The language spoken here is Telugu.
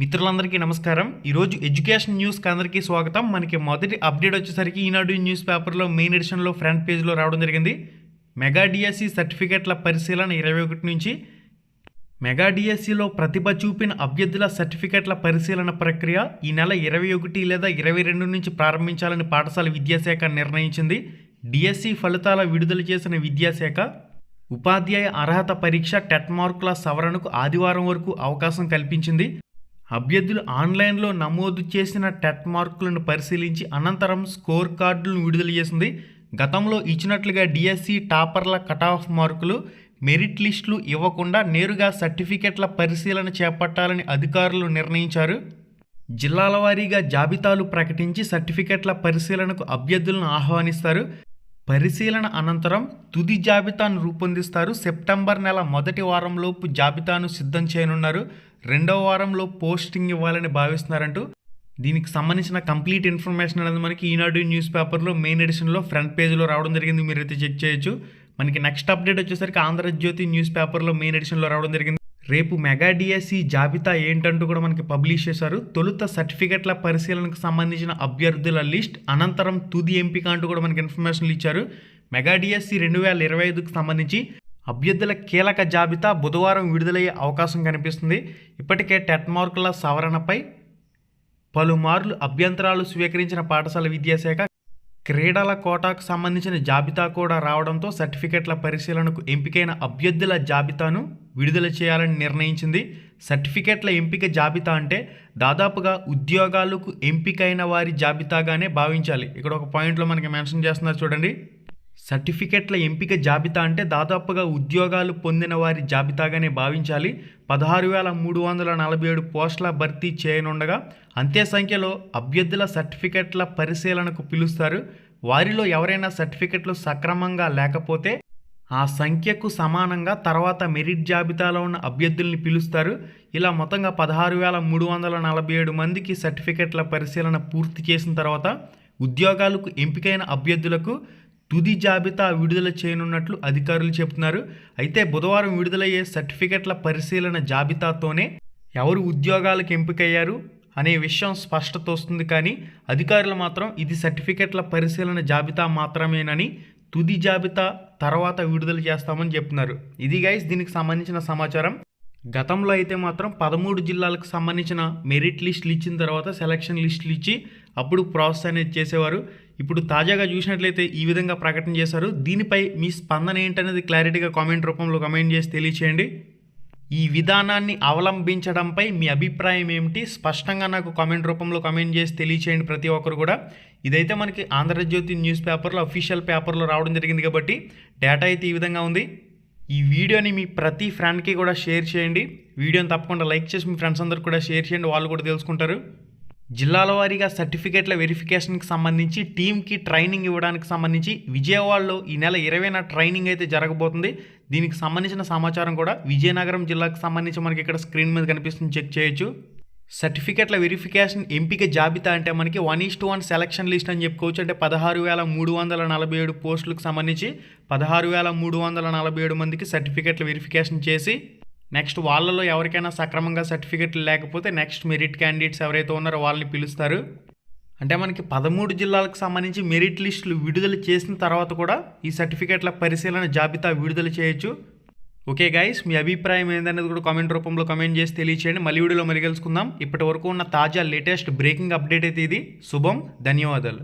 మిత్రులందరికీ నమస్కారం. ఈరోజు ఎడ్యుకేషన్ న్యూస్కి అందరికీ స్వాగతం. మనకి మొదటి అప్డేట్ వచ్చేసరికి ఈనాడు న్యూస్ పేపర్లో మెయిన్ ఎడిషన్లో ఫ్రంట్ పేజ్లో రావడం జరిగింది. మెగా డిఎస్సి సర్టిఫికెట్ల పరిశీలన 21 నుంచి మెగా డిఎస్సిలో ప్రతిభ చూపిన అభ్యర్థుల సర్టిఫికెట్ల పరిశీలన ప్రక్రియ ఈ నెల 21 లేదా 22 నుంచి ప్రారంభించాలని పాఠశాల విద్యాశాఖ నిర్ణయించింది. డిఎస్సి ఫలితాల విడుదల చేసిన విద్యాశాఖ ఉపాధ్యాయ అర్హత పరీక్ష టెట్ మార్కుల సవరణకు ఆదివారం వరకు అవకాశం కల్పించింది. అభ్యర్థులు ఆన్లైన్లో నమోదు చేసిన టెట్ మార్కులను పరిశీలించి అనంతరం స్కోర్ కార్డులను విడుదల చేసింది. గతంలో ఇచ్చినట్లుగా డిఎస్సి టాపర్ల కటాఫ్ మార్కులు, మెరిట్ లిస్టులు ఇవ్వకుండా నేరుగా సర్టిఫికెట్ల పరిశీలన చేపట్టాలని అధికారులు నిర్ణయించారు. జిల్లాల వారీగా జాబితాలు ప్రకటించి సర్టిఫికెట్ల పరిశీలనకు అభ్యర్థులను ఆహ్వానిస్తారు. పరిశీలన అనంతరం తుది జాబితాను రూపొందిస్తారు. సెప్టెంబర్ నెల మొదటి వారంలోపు జాబితాను సిద్ధం చేయనున్నారు. రెండవ వారంలో పోస్టింగ్ ఇవ్వాలని భావిస్తున్నారంటూ దీనికి సంబంధించిన కంప్లీట్ ఇన్ఫర్మేషన్ అనేది మనకి ఈనాడు న్యూస్ పేపర్లో మెయిన్ ఎడిషన్లో ఫ్రంట్ పేజ్లో రావడం జరిగింది. మీరైతే చెక్ చేయొచ్చు. మనకి నెక్స్ట్ అప్డేట్ వచ్చేసరికి ఆంధ్రజ్యోతి న్యూస్ పేపర్లో మెయిన్ ఎడిషన్లో రావడం జరిగింది. రేపు మెగా డిఎస్సి జాబితా ఏంటంటూ కూడా మనకి పబ్లిష్ చేశారు. తొలుత సర్టిఫికెట్ల పరిశీలనకు సంబంధించిన అభ్యర్థుల లిస్ట్, అనంతరం తుది ఎంపిక అంటూ కూడా మనకి ఇన్ఫర్మేషన్లు ఇచ్చారు. మెగా డిఎస్సి 2025కు సంబంధించి అభ్యర్థుల కీలక జాబితా బుధవారం విడుదలయ్యే అవకాశం కనిపిస్తుంది. ఇప్పటికే టెట్ మార్కుల సవరణపై పలుమార్లు అభ్యంతరాలు స్వీకరించిన పాఠశాల విద్యాశాఖ క్రీడల కోటాకు సంబంధించిన జాబితా కూడా రావడంతో సర్టిఫికెట్ల పరిశీలనకు ఎంపికైన అభ్యర్థుల జాబితాను విడుదల చేయాలని నిర్ణయించింది. సర్టిఫికెట్ల ఎంపిక జాబితా అంటే దాదాపుగా ఉద్యోగాలకు ఎంపికైన వారి జాబితాగానే భావించాలి. ఇక్కడ ఒక పాయింట్లో మనకి మెన్షన్ చేస్తున్నారు చూడండి. సర్టిఫికెట్ల ఎంపిక జాబితా అంటే దాదాపుగా ఉద్యోగాలు పొందిన వారి జాబితాగానే భావించాలి. 16,347 పోస్టుల భర్తీ చేయనుండగా అంతే సంఖ్యలో అభ్యర్థుల సర్టిఫికెట్ల పరిశీలనకు పిలుస్తారు. వారిలో ఎవరైనా సర్టిఫికెట్లు సక్రమంగా లేకపోతే ఆ సంఖ్యకు సమానంగా తర్వాత మెరిట్ జాబితాలో ఉన్న అభ్యర్థుల్ని పిలుస్తారు. ఇలా మొత్తంగా 16,347 మందికి సర్టిఫికెట్ల పరిశీలన పూర్తి చేసిన తర్వాత ఉద్యోగాలకు ఎంపికైన అభ్యర్థులకు తుది జాబితా విడుదల చేయనున్నట్లు అధికారులు చెబుతున్నారు. అయితే బుధవారం విడుదలయ్యే సర్టిఫికెట్ల పరిశీలన జాబితాతోనే ఎవరు ఉద్యోగాలకు ఎంపికయ్యారు అనే విషయం స్పష్టత వస్తుంది. కానీ అధికారులు మాత్రం ఇది సర్టిఫికెట్ల పరిశీలన జాబితా మాత్రమేనని, తుది జాబితా తర్వాత విడుదల చేస్తామని చెప్తున్నారు. ఇది గైస్ దీనికి సంబంధించిన సమాచారం. గతంలో అయితే మాత్రం 13 జిల్లాలకు సంబంధించిన మెరిట్ లిస్టులు ఇచ్చిన తర్వాత సెలక్షన్ లిస్టులు ఇచ్చి అప్పుడు ప్రాసెస్ అనేది చేసేవారు. ఇప్పుడు తాజాగా చూసినట్లయితే ఈ విధంగా ప్రకటన చేశారు. దీనిపై మీ స్పందన ఏంటనేది క్లారిటీగా కామెంట్ రూపంలో కామెంట్ చేసి తెలియచేయండి. ఈ విధానాన్ని అవలంబించడంపై మీ అభిప్రాయం ఏమిటి స్పష్టంగా నాకు కామెంట్ రూపంలో కామెంట్ చేసి తెలియచేయండి ప్రతి ఒక్కరు కూడా. ఇదైతే మనకి ఆంధ్రజ్యోతి న్యూస్ పేపర్లో అఫీషియల్ పేపర్లో రావడం జరిగింది కాబట్టి డేటా అయితే ఈ విధంగా ఉంది. ఈ వీడియోని మీ ప్రతి ఫ్రెండ్కి కూడా షేర్ చేయండి. వీడియోని తప్పకుండా లైక్ చేసి మీ ఫ్రెండ్స్ అందరికి కూడా షేర్ చేయండి, వాళ్ళు కూడా తెలుసుకుంటారు. జిల్లాల వారీగా సర్టిఫికెట్ల వెరిఫికేషన్కి సంబంధించి టీమ్కి ట్రైనింగ్ ఇవ్వడానికి సంబంధించి విజయవాడలో ఈ నెల 20న ట్రైనింగ్ అయితే జరగబోతుంది. దీనికి సంబంధించిన సమాచారం కూడా విజయనగరం జిల్లాకు సంబంధించి మనకి ఇక్కడ స్క్రీన్ మీద కనిపిస్తుంది, చెక్ చేయొచ్చు. సర్టిఫికెట్ల వెరిఫికేషన్ ఎంపిక జాబితా అంటే మనకి 1:1 సెలక్షన్ లిస్ట్ అని చెప్పుకోవచ్చు. అంటే 16,347 పోస్టులకు సంబంధించి 16,347 మందికి సర్టిఫికెట్ల వెరిఫికేషన్ చేసి నెక్స్ట్ వాళ్ళలో ఎవరికైనా సక్రమంగా సర్టిఫికెట్లు లేకపోతే నెక్స్ట్ మెరిట్ క్యాండిడేట్స్ ఎవరైతే ఉన్నారో వాళ్ళని పిలుస్తారు. అంటే మనకి 13 జిల్లాలకు సంబంధించి మెరిట్ లిస్టులు విడుదల చేసిన తర్వాత కూడా ఈ సర్టిఫికెట్ల పరిశీలన జాబితా విడుదల చేయొచ్చు. ఓకే గైస్, మీ అభిప్రాయం ఏందనేది కూడా కామెంట్ రూపంలో కామెంట్ చేసి తెలియచేయండి. మళ్ళీ వీడియోలో మళ్ళీ కలుసుకుందాం. ఇప్పటి వరకు ఉన్న తాజా లేటెస్ట్ బ్రేకింగ్ అప్డేట్ అయితే ఇది. శుభం, ధన్యవాదాలు.